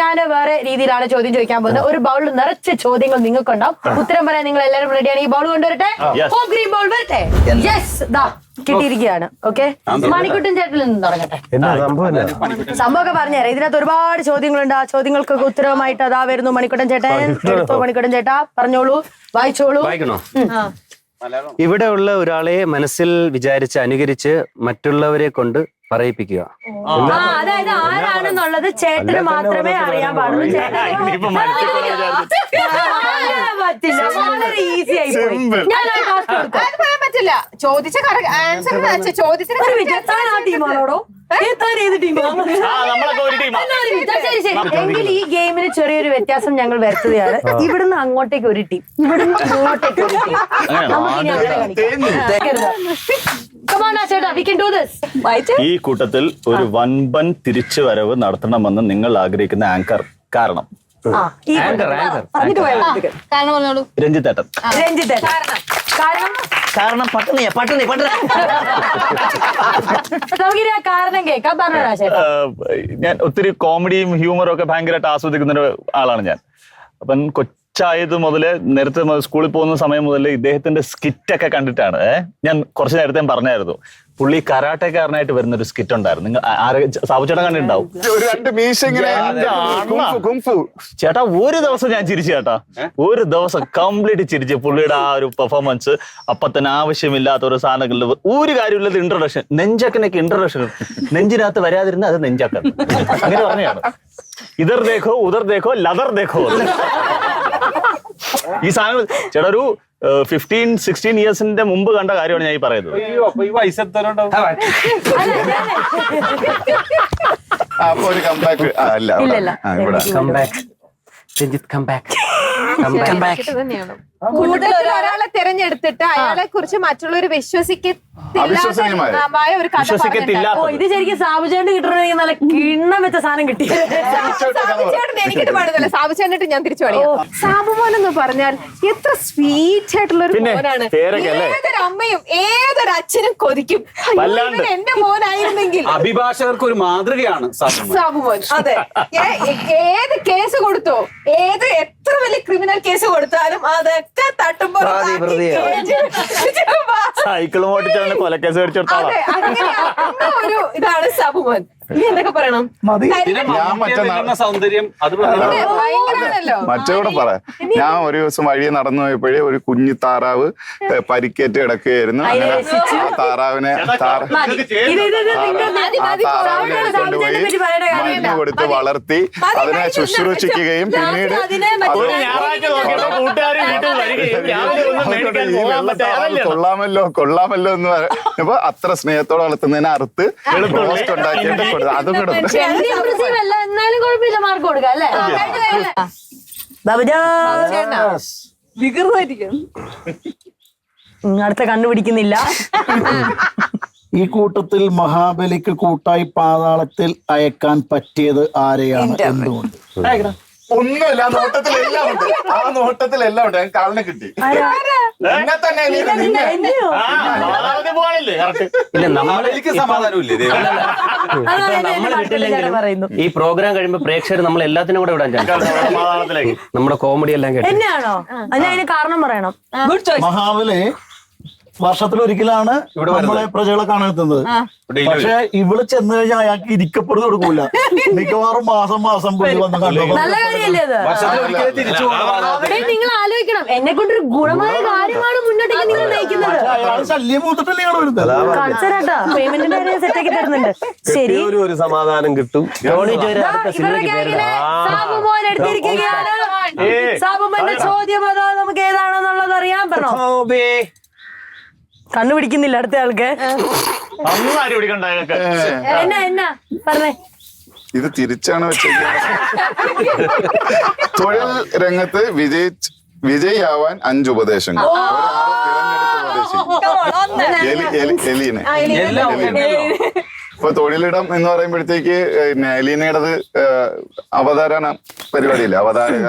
ഞാൻ വേറെ രീതിയിലാണ് ചോദ്യം ചോദിക്കാൻ പോകുന്നത്. ഒരു ബൗളിൽ നിറച്ച ചോദ്യങ്ങൾ നിങ്ങൾക്കുണ്ടാവും. ഉത്തരം പറയാൻ നിങ്ങൾ എല്ലാവരും റെഡിയാണ്? ഈ ബൗൾ കൊണ്ടുവരട്ടെ. ഹോം ഗ്രീൻ ബൗൾ വരട്ടെ. യെസ്, ദാ കിട്ടിയിരിക്കുകയാണ്. ഓക്കെ, മണിക്കുട്ടൻ ചേട്ടനിൽ നിന്ന് തുടങ്ങട്ടെ. സംഭവമൊക്കെ പറഞ്ഞുതരാം. ഇതിനകത്ത് ഒരുപാട് ചോദ്യങ്ങളുണ്ട്. ആ ചോദ്യങ്ങൾക്കൊക്കെ ഉത്തരവുമായിട്ട് അതാ വരുന്നു മണിക്കുട്ടൻ ചേട്ടൻ. മണിക്കുട്ടൻ ചേട്ടാ പറഞ്ഞോളൂ, വായിച്ചോളൂ. ഇവിടെ ഉള്ള ഒരാളെ മനസ്സിൽ വിചാരിച്ച് അനുകരിച്ച് മറ്റുള്ളവരെ കൊണ്ട് പറയിപ്പിക്കുക. അതായത് ആരാണെന്നുള്ളത് ചേട്ടന് മാത്രമേ അറിയാൻ പാടുള്ളൂ. പറ്റില്ല, വളരെ ഈസി ആയി പോയി. ഞാൻ പറ്റില്ല. ചോദിച്ച ആൻസർ ചോദ്യത്തിന് ടീമാണോടോ? എങ്കിൽ ഈ ഗെയിമിന് ചെറിയൊരു വ്യത്യാസം ഞങ്ങൾ വരുത്തുകയാണ്. ഇവിടുന്ന് അങ്ങോട്ടേക്ക് ഒരു ടീം, ഇവിടുന്ന് അങ്ങോട്ടേക്ക് ഒരു ടീം. നമുക്കിനി ഈ കൂട്ടത്തിൽ ഒരു വൻപൻ തിരിച്ചുവരവ് നടത്തണമെന്ന് നിങ്ങൾ ആഗ്രഹിക്കുന്ന ആങ്കർ കാരണം രഞ്ജിത്തേട്ടൻ. കാരണം കാരണം കേൾക്കാൻ പറഞ്ഞാ. ഞാൻ ഒത്തിരി കോമഡിയും ഹ്യൂമറും ഒക്കെ ഭയങ്കരമായിട്ട് ആസ്വദിക്കുന്ന ഒരു ആളാണ് ഞാൻ. അപ്പം കൊച്ചായത് മുതല് നേരത്തെ സ്കൂളിൽ പോകുന്ന സമയം മുതൽ ഇദ്ദേഹത്തിന്റെ സ്കിറ്റൊക്കെ കണ്ടിട്ടാണ് ഞാൻ കുറച്ച് നേരത്തെ പറഞ്ഞായിരുന്നു. പുള്ളി കരാട്ടക്കാരനായിട്ട് വരുന്ന ഒരു സ്കിറ്റ് ഉണ്ടായിരുന്നു. നിങ്ങൾ സാബുചേട്ടൻ കണ്ടിട്ടുണ്ടാവും. ചേട്ടാ ഒരു ദിവസം ഞാൻ ചിരിച്ചു ചേട്ടാ, ഒരു ദിവസം കംപ്ലീറ്റ് ചിരിച്ചു. പുള്ളിയുടെ ആ ഒരു പെർഫോമൻസ്, അപ്പൊ തന്നെ ആവശ്യമില്ലാത്ത ഒരു സാധനങ്ങളിൽ ഒരു കാര്യമില്ലാത്ത ഇൻട്രൊഡക്ഷൻ, നെഞ്ചക്കനൊക്കെ ഇൻട്രൊഡക്ഷൻ, നെഞ്ചിനകത്ത് വരാതിരുന്ന അത് നെഞ്ചക്കൻ അങ്ങനെ പറഞ്ഞാണ്. ഇതർ ദേഖോ ഉദർ ദേഖോ ലതർ ദേഖോ. ഈ സാധനം ചേട്ടാ ഒരു 15-16 ഇയേഴ്സിന്റെ മുമ്പ് കണ്ട കാര്യമാണ് ഞാൻ ഈ പറയുന്നത്. കൂടുതൽ ഒരാളെ തിരഞ്ഞെടുത്തിട്ട് അയാളെ കുറിച്ച് മറ്റുള്ളവർ വിശ്വസിക്കത്തില്ലായ ഒരു കഥ. ഇത് ശരിക്കും സാബുചേട്ടൻ കിട്ടണമെങ്കിൽ നല്ല കിണ്ണം വെച്ച സാധനം കിട്ടി. സാബുചേട്ടൻ എനിക്കിട്ട് പാടുന്നില്ല. സാബുചേട്ടനിട്ട് ഞാൻ തിരിച്ചു പറയാം. സാബുമോൻ എന്ന് പറഞ്ഞാൽ എത്ര സ്വീറ്റ് ആയിട്ടുള്ള ഒരു മോനാണ്. ഏതൊരു അമ്മയും ഏതൊരു അച്ഛനും കൊതിക്കും എന്റെ മോനായിരുന്നെങ്കിൽ. അഭിഭാഷകർക്ക് ഒരു മാതൃകയാണ് സാബുമോൻ. അതെ, ഏത് കേസ് കൊടുത്തോ, എത്ര വലിയ ക്രിമിനൽ കേസ് കൊടുത്താലും അതൊക്കെ തട്ടുമ്പോ സൈക്കിൾ ഓടിച്ചാണ് കൊലക്കേസ് മേടിച്ചെടുത്താളാ. ഒരു ഇതാണ് സാബുമോൻ. നീ എന്തൊക്കെ പറയണം? സൗന്ദര്യം മറ്റോടെ പറ. ഞാൻ ഒരു ദിവസം വഴി നടന്നു പോയപ്പോഴേ ഒരു കുഞ്ഞു താറാവ് പരിക്കേറ്റ് കിടക്കുകയായിരുന്നു. അങ്ങനെ ആ താറാവിനെ കൊണ്ടുപോയി മരുന്ന് കൊടുത്ത് വളർത്തി അതിനെ ശുശ്രൂഷിക്കുകയും പിന്നീട് കൊള്ളാമല്ലോ എന്ന് പറയുമ്പോ അത്ര സ്നേഹത്തോടെ വളർത്തുന്നതിനെ അറുത്ത് റോസ്റ്റ് ഉണ്ടാക്കിയിട്ട് അതും കൂടെ അടുത്ത കണ്ടുപിടിക്കുന്നില്ല. ഈ കൂട്ടത്തിൽ മഹാബലിക്ക് കൂട്ടായി പാതാളത്തിൽ അയക്കാൻ പറ്റിയത് ആരെയാണ്? എന്തുകൊണ്ട്? ഒന്നുമില്ല, ആ നോട്ടത്തിലെല്ലാം ഉണ്ട്. ആ നോട്ടത്തിലെല്ലാം ഉണ്ട്. ഞാൻ കാലിനെ കിട്ടി. എന്നെ തന്നെ ഈ പ്രോഗ്രാം കഴിയുമ്പോ പ്രേക്ഷകർ നമ്മൾ എല്ലാത്തിനും കൂടെ വിടാൻ നമ്മുടെ കോമഡി എല്ലാം കേട്ടു. എന്നെയാണോ? അതിന് കാരണം പറയണം. മഹാബലി വർഷത്തിലൊരിക്കലാണ് നമ്മളെ പ്രജകളെ കാണാനെത്തുന്നത്. പക്ഷെ ഇവിടെ ചെന്ന് കഴിഞ്ഞാൽ അയാൾക്ക് ഇരിക്കപ്പെടുന്ന കൊടുക്കൂല. മിക്കവാറും മാസം പോയി വന്ന് കണ്ടു. നല്ല കാര്യമല്ലേ അത്? അവിടെ നിങ്ങൾ ആലോചിക്കണം, എന്നെ കൊണ്ടൊരു ഗുണമായ കാര്യമാണ് മുന്നോട്ടേക്ക് നിങ്ങൾ നയിക്കുന്നത്. അയാൾ ശല്യം മൂത്തിട്ടല്ലേ ഞങ്ങൾ വരുന്നത്. കാണിച്ചാ പേയ്മെന്റിന്റെ കാര്യം സെറ്റാക്കി തരുന്നുണ്ട്. ശരി, ഒരു സമാധാനം കിട്ടും. സാബുമോൻ എടുത്തിരിക്കുകയാണ്. സാബുമോന്റെ ചോദ്യം അതാ, നമുക്ക് ഏതാണെന്നുള്ളത് അറിയാൻ പറഞ്ഞോ? കണ്ടുപിടിക്കുന്നില്ല അടുത്ത ആൾക്ക്. എന്നാ പറഞ്ഞേ. ഇത് തിരിച്ചാണ് വെച്ചേക്കുന്നത്. തൊഴിൽ രംഗത്ത് വിജയിയാവാൻ 5 ഉപദേശങ്ങൾ. എലീനെ. ഇപ്പൊ തൊഴിലിടം എന്ന് പറയുമ്പോഴത്തേക്ക് എലീനയുടേത് അവതാരണ പരിപാടിയില്ല. അവതാരക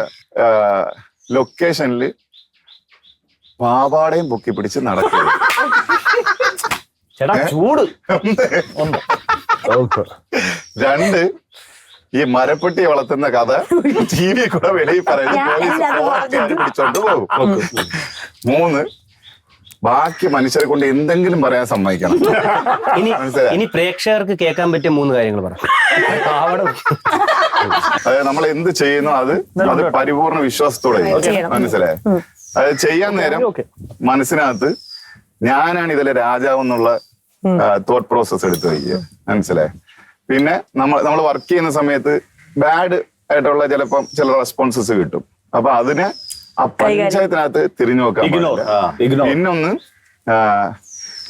ലൊക്കേഷനിൽ പാവാടയും പൊക്കി പിടിച്ച് നടക്കുക. ചൂട് 2 ഈ മരപ്പെട്ടി വളർത്തുന്ന കഥ ടി വി കൂടെ വെളിയിൽ പറയുന്നത് പോലീസ് ഫോറസ്റ്റുകാർ പിടിച്ചോണ്ട് പോകും. 3, ബാക്കി മനുഷ്യരെ കൊണ്ട് എന്തെങ്കിലും പറയാൻ സമ്മതിക്കണം. മനസ്സിലായോ? ഇനി പ്രേക്ഷകർക്ക് കേൾക്കാൻ പറ്റിയ 3 കാര്യങ്ങൾ പറ. അതായത് നമ്മൾ എന്ത് ചെയ്യുന്നു അത് പരിപൂർണ വിശ്വാസത്തോടെ ചെയ്യണം. മനസ്സിലായോ? അത് ചെയ്യാൻ നേരം മനസ്സിനകത്ത് ഞാനാണ് ഇതിലെ രാജാവ് എന്നുള്ള തോട്ട് പ്രോസസ് എടുത്ത് വയ്ക്കുക. മനസ്സിലായോ? പിന്നെ നമ്മൾ വർക്ക് ചെയ്യുന്ന സമയത്ത് ബാഡ് ആയിട്ടുള്ള ചിലപ്പം ചില റെസ്പോൺസസ് കിട്ടും. അപ്പൊ അതിനെ ആ പഞ്ചായത്തിനകത്ത് തിരിഞ്ഞു നോക്കാൻ പാടില്ല. പിന്നൊന്ന്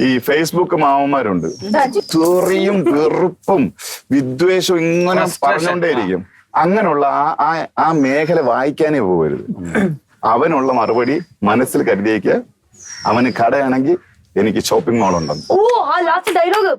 ഈ ഫേസ്ബുക്ക് മാമന്മാരുണ്ട്, ചെറിയും വെറുപ്പും വിദ്വേഷവും ഇങ്ങനെ പറഞ്ഞുകൊണ്ടേയിരിക്കും. അങ്ങനെയുള്ള ആ മേഖല വായിക്കാനേ പോകരുത്. അവനുള്ള മറുപടി മനസ്സിൽ കരുതിയേക്ക്. അവന് കടയാണെങ്കിൽ എനിക്ക് ഷോപ്പിംഗ് മാൾ ഉണ്ടെന്ന്. ഓ ആ ലാസ്റ്റ് ഡയലോഗ്